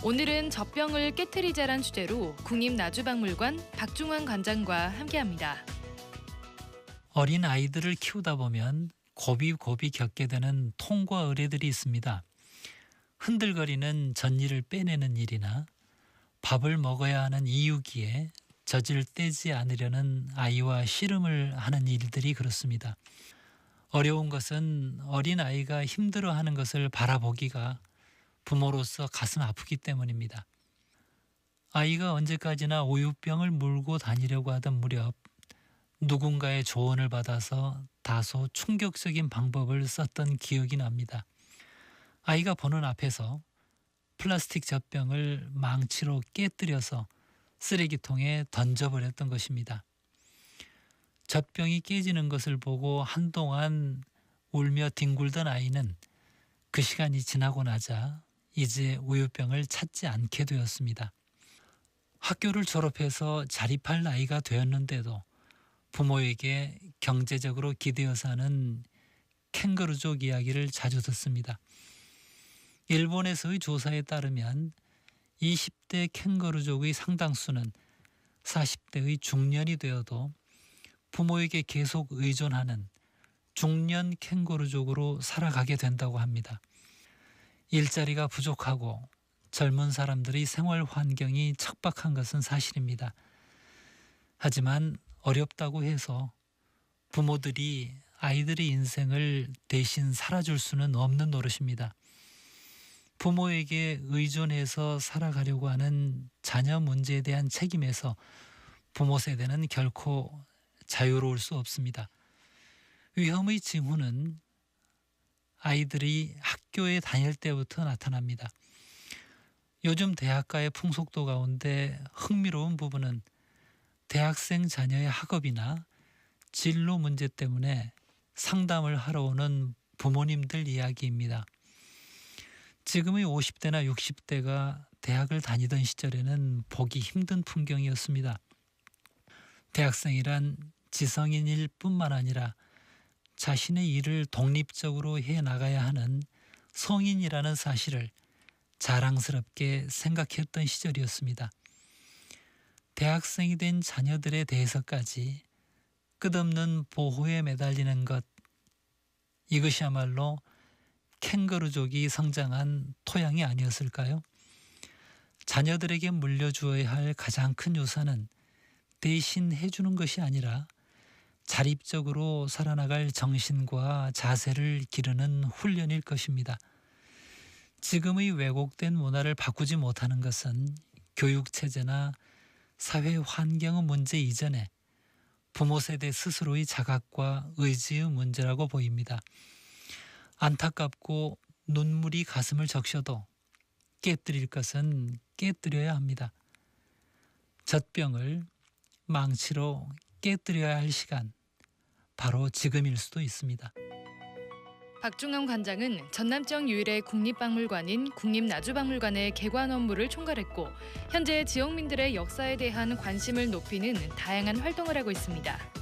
오늘은 젖병을 깨트리자란 주제로 국립나주박물관 박중환 관장과 함께합니다. 어린 아이들을 키우다 보면 고비고비 겪게 되는 통과 의례들이 있습니다. 흔들거리는 젖니를 빼내는 일이나 밥을 먹어야 하는 이유기에 젖을 떼지 않으려는 아이와 씨름을 하는 일들이 그렇습니다. 어려운 것은 어린 아이가 힘들어하는 것을 바라보기가 부모로서 가슴 아프기 때문입니다. 아이가 언제까지나 우유병을 물고 다니려고 하던 무렵 누군가의 조언을 받아서 다소 충격적인 방법을 썼던 기억이 납니다. 아이가 보는 앞에서 플라스틱 젖병을 망치로 깨뜨려서 쓰레기통에 던져버렸던 것입니다. 젖병이 깨지는 것을 보고 한동안 울며 뒹굴던 아이는 그 시간이 지나고 나자 이제 우유병을 찾지 않게 되었습니다. 학교를 졸업해서 자립할 나이가 되었는데도 부모에게 경제적으로 기대어서 하는 캥거루족 이야기를 자주 듣습니다. 일본에서의 조사에 따르면 20대 캥거루족의 상당수는 40대의 중년이 되어도 부모에게 계속 의존하는 중년 캥거루족으로 살아가게 된다고 합니다. 일자리가 부족하고 젊은 사람들의 생활 환경이 척박한 것은 사실입니다. 하지만 어렵다고 해서 부모들이 아이들의 인생을 대신 살아줄 수는 없는 노릇입니다. 부모에게 의존해서 살아가려고 하는 자녀 문제에 대한 책임에서 부모 세대는 결코 자유로울 수 없습니다. 위험의 징후는 아이들이 학교에 다닐 때부터 나타납니다. 요즘 대학가의 풍속도 가운데 흥미로운 부분은 대학생 자녀의 학업이나 진로 문제 때문에 상담을 하러 오는 부모님들 이야기입니다. 지금의 50대나 60대가 대학을 다니던 시절에는 보기 힘든 풍경이었습니다. 대학생이란 지성인일 뿐만 아니라 자신의 일을 독립적으로 해나가야 하는 성인이라는 사실을 자랑스럽게 생각했던 시절이었습니다. 대학생이 된 자녀들에 대해서까지 끝없는 보호에 매달리는 것, 이것이야말로 캥거루족이 성장한 토양이 아니었을까요? 자녀들에게 물려주어야 할 가장 큰 유산은 대신 해주는 것이 아니라 자립적으로 살아나갈 정신과 자세를 기르는 훈련일 것입니다. 지금의 왜곡된 문화를 바꾸지 못하는 것은 교육체제나 사회 환경의 문제 이전에 부모 세대 스스로의 자각과 의지의 문제라고 보입니다. 안타깝고 눈물이 가슴을 적셔도 깨뜨릴 것은 깨뜨려야 합니다. 젖병을 망치로 깨뜨려야 할 시간, 바로 지금일 수도 있습니다. 박중환 관장은 전남지역 유일의 국립박물관인 국립나주박물관의 개관 업무를 총괄했고 현재 지역민들의 역사에 대한 관심을 높이는 다양한 활동을 하고 있습니다.